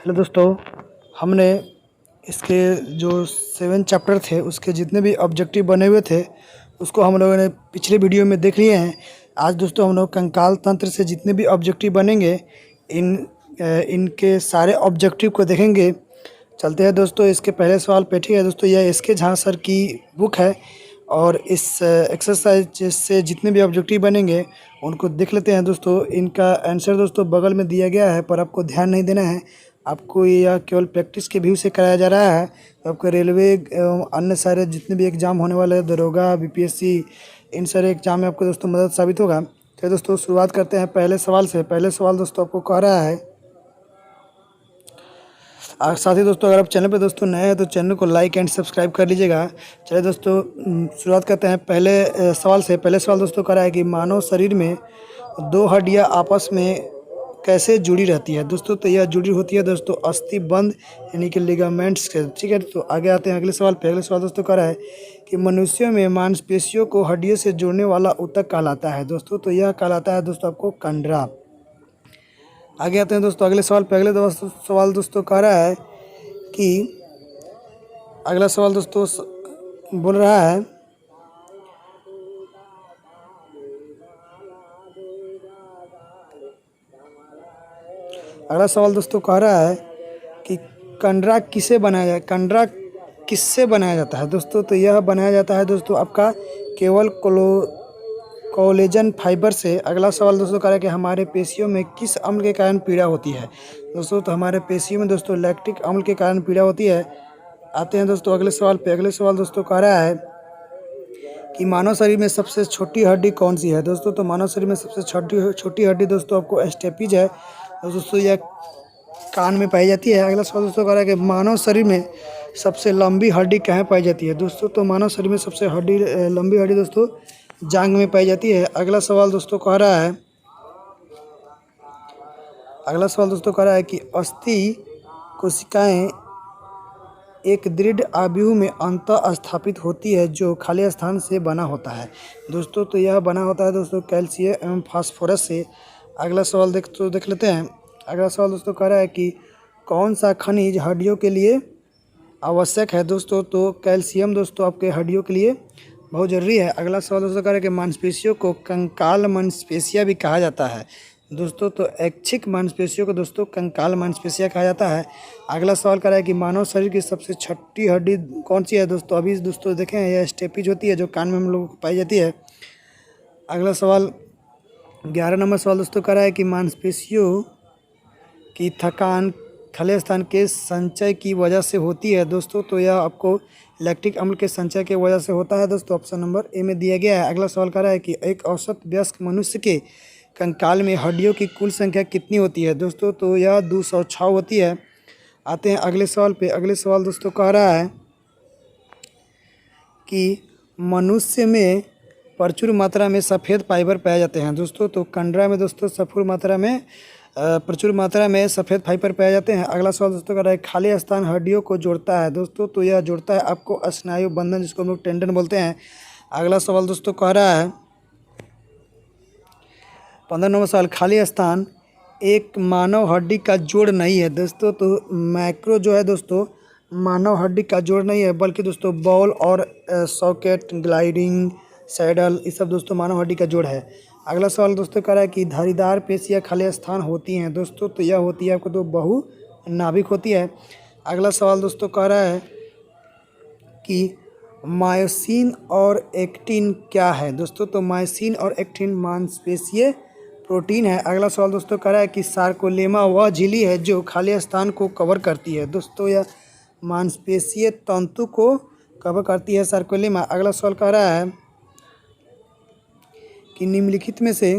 Hello दोस्तों, हमने इसके जो 7 चैप्टर थे उसके जितने भी ऑब्जेक्टिव बने हुए थे उसको हम लोगों ने पिछले वीडियो में देख लिए हैं। आज दोस्तों हम लोग कंकाल तंत्र से जितने भी ऑब्जेक्टिव बनेंगे इनके सारे ऑब्जेक्टिव को देखेंगे। चलते हैं दोस्तों इसके पहले सवाल पे। ठीक है दोस्तों, यह एस के झा सर की बुक है और इस एक्सरसाइज से जितने भी ऑब्जेक्टिव बनेंगे उनको देख लेते हैं दोस्तों। इनका आंसर दोस्तों बगल में दिया गया है, पर आपको ध्यान नहीं देना है। आपको यह केवल प्रैक्टिस के व्यू से कराया जा रहा है। तो आपको रेलवे एवं अन्य सारे जितने भी एग्ज़ाम होने वाले हैं, दरोगा, बीपीएससी, इन सारे एग्ज़ाम में आपको दोस्तों मदद साबित होगा। तो दोस्तों शुरुआत करते हैं पहले सवाल से। पहले सवाल दोस्तों आपको कह रहा है, और साथ ही दोस्तों अगर आप चैनल पे दोस्तों नए हैं तो चैनल को लाइक एंड सब्सक्राइब कर लीजिएगा। चलिए दोस्तों शुरुआत करते हैं पहले सवाल से। पहले सवाल दोस्तों कह रहा है कि मानव शरीर में 2 हड्डियां आपस में कैसे जुड़ी रहती है दोस्तों। तो यह जुड़ी होती है दोस्तों अस्थि बंध यानी कि लिगामेंट्स के। ठीक है, तो आगे आते हैं अगले सवाल पे। अगले सवाल दोस्तों कह रहा है कि मनुष्यों में मांसपेशियों को हड्डियों से जोड़ने वाला ऊतक कहलाता है दोस्तों। तो यह कहलाता है दोस्तों आपको कंडरा। आगे आते हैं दोस्तों अगले सवाल पे। अगले सवाल दोस्तों कह रहा है कि अगला सवाल दोस्तों बोल रहा है, अगला सवाल दोस्तों कह रहा है कि कंडरा किसे बनाया जाए, कंडरा किससे बनाया जाता है दोस्तों। तो यह बनाया जाता है दोस्तों आपका केवल कोलेजन फाइबर से। अगला सवाल दोस्तों कह रहा है कि हमारे पेशियों में किस अम्ल के कारण पीड़ा होती है दोस्तों। तो हमारे पेशियों में दोस्तों लैक्टिक अम्ल के कारण पीड़ा होती है। आते हैं दोस्तों अगले सवाल पे। अगले सवाल दोस्तों कह रहा है कि मानव शरीर में सबसे छोटी हड्डी कौन सी है दोस्तों। तो मानव शरीर में सबसे छोटी हड्डी दोस्तों आपको स्टेपिज है दोस्तों, यह कान में पाई जाती है। अगला सवाल दोस्तों कह रहा है कि मानव शरीर में सबसे लंबी हड्डी कहाँ पाई जाती है दोस्तों। तो मानव शरीर में सबसे लंबी हड्डी दोस्तों जांघ में पाई जाती है। अगला सवाल दोस्तों कह रहा है, अगला सवाल दोस्तों कह रहा है कि अस्थि कोशिकाएं एक दृढ़ आव्यूह में अंतः स्थापित होती है जो खाली स्थान से बना होता है दोस्तों। तो यह बना होता है दोस्तों कैल्शियम एवं फास्फोरस से। अगला सवाल देख लेते हैं। अगला सवाल दोस्तों कह रहा है कि कौन सा खनिज हड्डियों के लिए आवश्यक है दोस्तों। तो कैल्शियम दोस्तों आपके हड्डियों के लिए बहुत ज़रूरी है। अगला सवाल दोस्तों कह रहा है कि मांसपेशियों को कंकाल मांसपेशियां भी कहा जाता है दोस्तों। तो ऐच्छिक मांसपेशियों को दोस्तों कंकाल मांसपेशियां कहा जाता है। अगला सवाल कर रहा है कि मानव शरीर की सबसे छोटी हड्डी कौन सी है दोस्तों। अभी दोस्तों देखें यह स्टेपिज होती है जो कान में हम लोगों को पाई जाती है। अगला सवाल 11 नंबर सवाल दोस्तों कर रहा है कि मांसपेशियों की थकान खाली स्थान के संचय की वजह से होती है दोस्तों। तो यह आपको लैक्टिक अम्ल के संचय की वजह से होता है दोस्तों, ऑप्शन नंबर ए में दिया गया है। अगला सवाल कर रहा है कि एक औसत वयस्क मनुष्य के कंकाल में हड्डियों की कुल संख्या कितनी होती है दोस्तों। तो यह 206 होती है। आते हैं अगले सवाल पे। अगले सवाल दोस्तों कह रहा है कि मनुष्य में प्रचुर मात्रा में सफ़ेद फाइबर पाए जाते हैं दोस्तों। तो कंडरा में दोस्तों प्रचुर मात्रा में सफ़ेद फाइबर पाए जाते हैं। अगला सवाल दोस्तों कह रहा है खाली स्थान हड्डियों को जोड़ता है दोस्तों। तो यह जोड़ता है आपको स्नायु बंधन जिसको हम लोग टेंडन बोलते हैं। अगला सवाल दोस्तों कह रहा है 15 नंबर सवाल, खाली स्थान एक मानव हड्डी का जोड़ नहीं है दोस्तों। तो मैक्रो जो है दोस्तों मानव हड्डी का जोड़ नहीं है, बल्कि दोस्तों बॉल और सॉकेट, ग्लाइडिंग, सैडल, ये सब दोस्तों मानव हड्डी का जोड़ है। अगला सवाल दोस्तों कह रहा है कि धारीदार पेशियां खाली स्थान होती हैं दोस्तों। तो यह होती है आपको तो बहु नाभिक होती है। अगला सवाल दोस्तों कह रहा है कि मायोसिन और एक्टिन क्या है दोस्तों। तो मायोसिन और एक्टिन मांसपेशीय प्रोटीन है। अगला सवाल दोस्तों कह रहा है कि सार्कोलेमा वह झिल्ली है जो खाली स्थान को कवर करती है दोस्तों। यह मांसपेशीय तंतु को कवर करती है सार्कोलेमा। अगला सवाल कह रहा है कि निम्नलिखित में से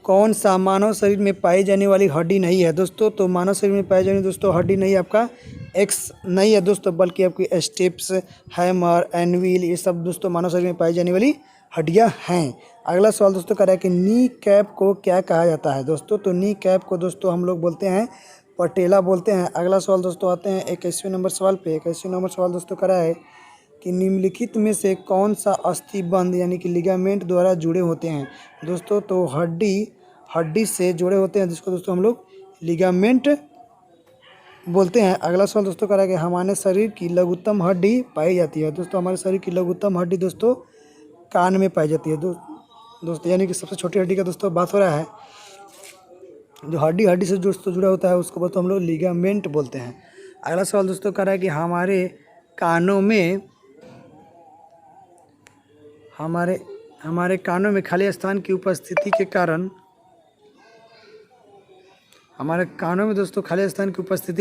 कौन सा मानव शरीर में पाई जाने वाली हड्डी नहीं है दोस्तों। तो मानव शरीर में पाई जाने दोस्तों हड्डी नहीं है आपका एक्स नहीं है दोस्तों, बल्कि आपकी स्टेप्स, हैमर, एनविल, ये सब दोस्तों मानव शरीर में पाई जाने वाली हड्डियां हैं। अगला सवाल दोस्तों कह रहा है कि नी कैप को क्या कहा जाता है दोस्तों। तो नी कैप को दोस्तों हम लोग बोलते हैं पटेला बोलते हैं। अगला सवाल दोस्तों आते हैं 21वें नंबर सवाल पे। 21वें नंबर सवाल दोस्तों कह रहा है कि निम्नलिखित में से कौन सा अस्थिबंध यानी कि लिगामेंट द्वारा जुड़े होते हैं दोस्तों। तो हड्डी से जुड़े होते हैं जिसको दोस्तों हम लोग लिगामेंट बोलते हैं। अगला सवाल दोस्तों कह रहा है कि हमारे शरीर की लघुत्तम हड्डी पाई जाती है। दोस्तों हमारे शरीर की लघुत्तम हड्डी दोस्तों कान में पाई जाती है। दोस्तों यानी कि सबसे छोटी हड्डी का दोस्तों बात हो रहा है। जो हड्डी हड्डी से दोस्तों जुड़ा होता है उसको बोलते हम लोग लिगामेंट बोलते हैं। अगला सवाल दोस्तों कह रहा है कि हमारे कानों में खाली स्थान की उपस्थिति के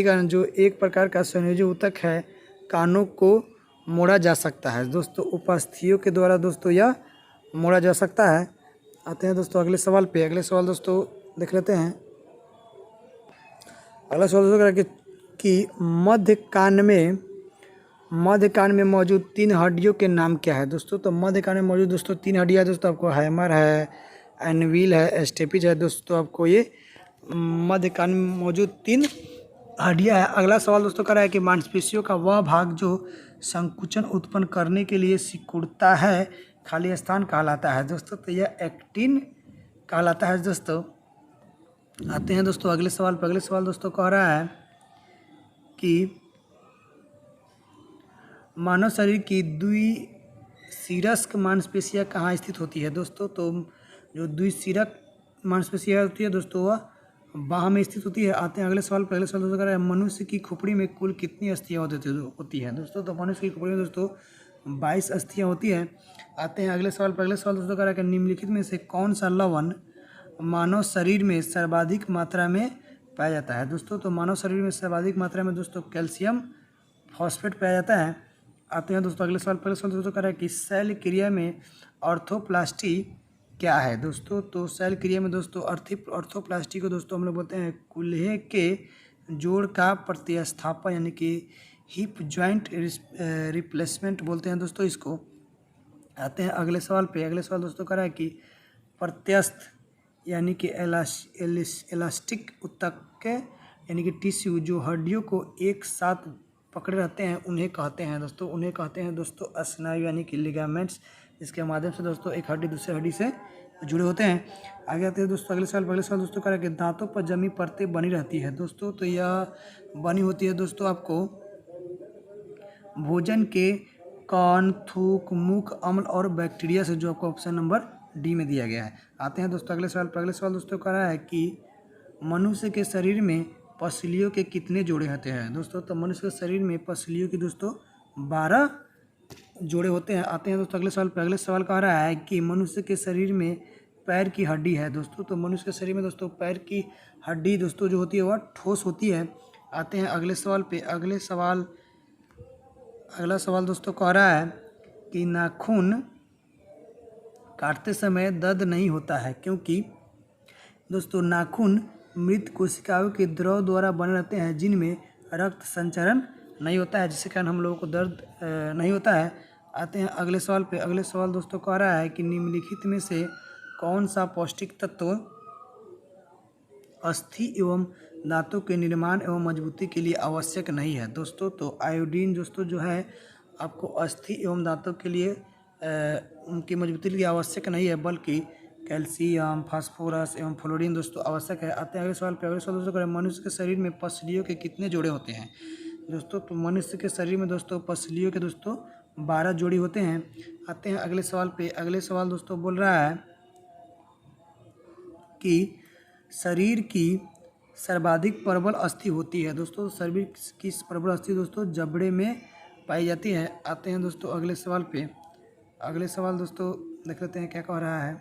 कारण जो एक प्रकार का संयोजी ऊतक है, कानों को मोड़ा जा सकता है। दोस्तों उपस्थितियों के द्वारा दोस्तों यह मोड़ा जा सकता है। आते हैं दोस्तों अगले सवाल पे। अगले सवाल दोस्तों देख लेते हैं। अगला सवाल दोस्तों कि मध्य कान में मौजूद 3 हड्डियों के नाम क्या है। दोस्तों तो मध्य कान में मौजूद दोस्तों 3 हड्डियाँ दोस्तों आपको हैमर है, एनविल है, स्टेपिज है। दोस्तों आपको ये मध्य कान में मौजूद 3 हड्डियाँ है। अगला सवाल दोस्तों कह रहा है कि मांसपेशियों का वह भाग जो संकुचन उत्पन्न करने के लिए सिकुड़ता है, खाली स्थान कहलाता है। दोस्तों तो यह एक्टिन कहलाता है। दोस्तों आते हैं दोस्तों अगले सवाल पर। अगले सवाल दोस्तों कह रहा है कि मानव शरीर की द्विशीरस्क मांसपेशियाँ कहाँ स्थित होती है। दोस्तों तो जो द्विशीरक मांसपेशियाँ होती है दोस्तों वह बाह में स्थित होती है। आते हैं अगले सवाल पर। अगले सवाल दोस्तों कह रहा है मनुष्य की खोपड़ी में कुल कितनी अस्थियाँ होती है। दोस्तों तो मनुष्य की खोपड़ी में दोस्तों 22 अस्थियाँ होती हैं। आते हैं अगले सवाल पर। अगले सवाल दोस्तों कह रहा है कि निम्नलिखित में से कौन सा लवण मानव शरीर में सर्वाधिक मात्रा में पाया जाता है। दोस्तों तो मानव शरीर में सर्वाधिक मात्रा में दोस्तों कैल्शियम फॉस्फेट पाया जाता है। आते हैं दोस्तों अगले सवाल पर। सवाल दोस्तों कह रहा है कि सेल क्रिया में ऑर्थोप्लास्टी क्या है। दोस्तों तो सेल क्रिया में दोस्तों ऑर्थोप्लास्टी को दोस्तों हम लोग बोलते हैं कूल्हे के जोड़ का प्रतिस्थापन यानी कि हिप जॉइंट रिप्लेसमेंट बोलते हैं दोस्तों इसको। आते हैं अगले सवाल पे। अगले सवाल दोस्तों कह रहा है कि प्रत्यस्थ यानी कि इलास्टिक ऊतक यानी कि टिश्यू जो हड्डियों को एक साथ पकड़े रहते हैं उन्हें कहते हैं दोस्तों स्नायु यानी कि लिगामेंट्स, इसके माध्यम से दोस्तों एक हड्डी दूसरे हड्डी से जुड़े होते हैं। आगे आते हैं दोस्तों अगले सवाल दोस्तों कह रहा है कि दांतों पर जमी परतें बनी रहती है। दोस्तों तो यह बनी होती है दोस्तों आपको भोजन के कण, थूक, मुख अम्ल और बैक्टीरिया से, जो आपको ऑप्शन नंबर डी में दिया गया है। आते हैं दोस्तों अगले सवाल पर। अगले सवाल दोस्तों कह रहा है कि मनुष्य के शरीर में पसलियों के कितने जोड़े होते हैं। दोस्तों तो मनुष्य के शरीर में पसलियों की दोस्तों 12 जोड़े होते हैं। आते हैं दोस्तों अगले सवाल पर। अगले सवाल कह रहा है कि मनुष्य के शरीर में पैर की हड्डी है। दोस्तों तो मनुष्य के शरीर में दोस्तों पैर की हड्डी दोस्तों जो होती है वह ठोस होती है। आते हैं अगले सवाल पे। अगला सवाल दोस्तों कह रहा है कि नाखून काटते समय दर्द नहीं होता है क्योंकि। दोस्तों नाखून मृत कोशिकाओं के द्रव द्वारा बने रहते हैं जिनमें रक्त संचरण नहीं होता है, जिसके कारण हम लोगों को दर्द नहीं होता है। आते हैं अगले सवाल पे। अगले सवाल दोस्तों कह रहा है कि निम्नलिखित में से कौन सा पौष्टिक तत्व अस्थि एवं दांतों के निर्माण एवं मजबूती के लिए आवश्यक नहीं है। दोस्तों तो आयोडीन दोस्तों जो है आपको अस्थि एवं दांतों के लिए उनकी मजबूती के लिए आवश्यक नहीं है, बल्कि कैल्शियम, फास्फोरस एवं फ्लोरीन दोस्तों आवश्यक है। आते हैं अगले सवाल पे। अगले सवाल दोस्तों करें मनुष्य के शरीर में पसलियों के कितने जोड़े होते हैं। दोस्तों तो मनुष्य के शरीर में दोस्तों पसलियों के दोस्तों 12 जोड़ी होते हैं। आते हैं अगले सवाल पे। अगले सवाल दोस्तों बोल रहा है कि शरीर की सर्वाधिक प्रबल अस्थि होती है। दोस्तों शरीर की प्रबल अस्थि दोस्तों जबड़े में पाई जाती है। आते हैं दोस्तों अगले सवाल पे। अगले सवाल दोस्तों देख लेते हैं क्या कह रहा है।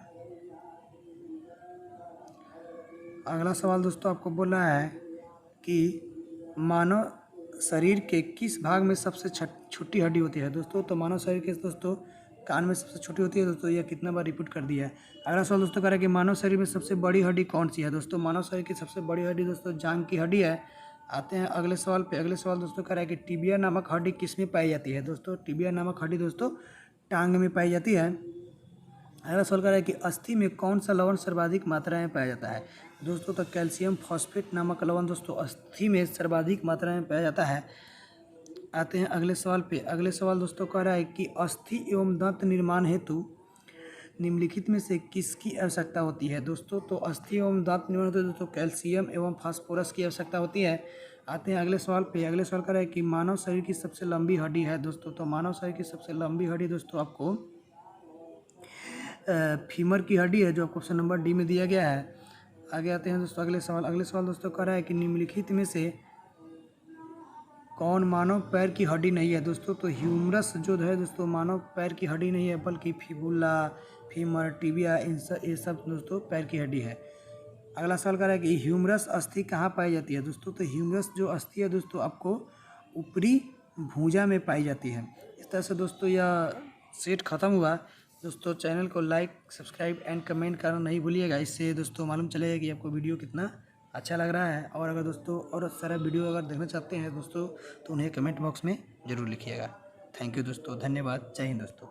अगला सवाल दोस्तों आपको बोल रहा है कि मानव शरीर के किस भाग में सबसे छोटी हड्डी होती है। दोस्तों तो मानव शरीर के दोस्तों कान में सबसे छोटी होती है। दोस्तों यह कितना बार रिपीट कर दिया है। अगला सवाल दोस्तों कह रहा है कि मानव शरीर में सबसे बड़ी हड्डी कौन सी है। दोस्तों मानव शरीर की सबसे बड़ी हड्डी दोस्तों जांघ की हड्डी है। आते हैं अगले सवाल पे। अगले सवाल दोस्तों कह रहा है कि टिबिया नामक हड्डी किस में पाई जाती है। दोस्तों टिबिया नामक हड्डी दोस्तों टांग में पाई जाती है। अगला सवाल कर रहा है कि अस्थि में कौन सा लवण सर्वाधिक मात्रा में पाया जाता है। दोस्तों तो कैल्शियम फॉस्फेट नामक लवण दोस्तों अस्थि में सर्वाधिक मात्रा में पाया जाता है। आते हैं अगले सवाल पे। अगले सवाल दोस्तों कह रहा है कि अस्थि एवं दंत निर्माण हेतु निम्नलिखित में से किसकी आवश्यकता होती है? दोस्तों तो अस्थि एवं दांत निर्माण होते हैं दोस्तों कैल्शियम एवं फास्फोरस की आवश्यकता होती है। आते हैं अगले सवाल पे। अगले सवाल का है कि मानव शरीर की सबसे लंबी हड्डी है दोस्तों, तो मानव शरीर की सबसे लंबी हड्डी दोस्तों आपको फीमर की हड्डी है, जो आपको ऑप्शन नंबर डी में दिया गया है। आगे आते हैं दोस्तों अगले सवाल दोस्तों कह रहा है कि निम्नलिखित में से कौन मानव पैर की हड्डी नहीं है? दोस्तों तो ह्यूमरस जो है दोस्तों मानव पैर की हड्डी नहीं है, बल्कि फिबुला, फीमर, टिबिया ये सब दोस्तों पैर की हड्डी है। अगला सवाल कर रहा है कि ह्यूमरस अस्थि कहाँ पाई जाती है? दोस्तों तो ह्यूमरस जो अस्थि है दोस्तों आपको ऊपरी भुजा में पाई जाती है। इस तरह से दोस्तों यह सेट खत्म हुआ। दोस्तों चैनल को लाइक, सब्सक्राइब एंड कमेंट करना नहीं भूलिएगा। इससे दोस्तों मालूम चलेगा कि आपको वीडियो कितना अच्छा लग रहा है। और अगर दोस्तों और सारा वीडियो अगर देखना चाहते हैं दोस्तों तो उन्हें कमेंट बॉक्स में ज़रूर लिखिएगा। थैंक यू दोस्तों, धन्यवाद, जय हिंद दोस्तों।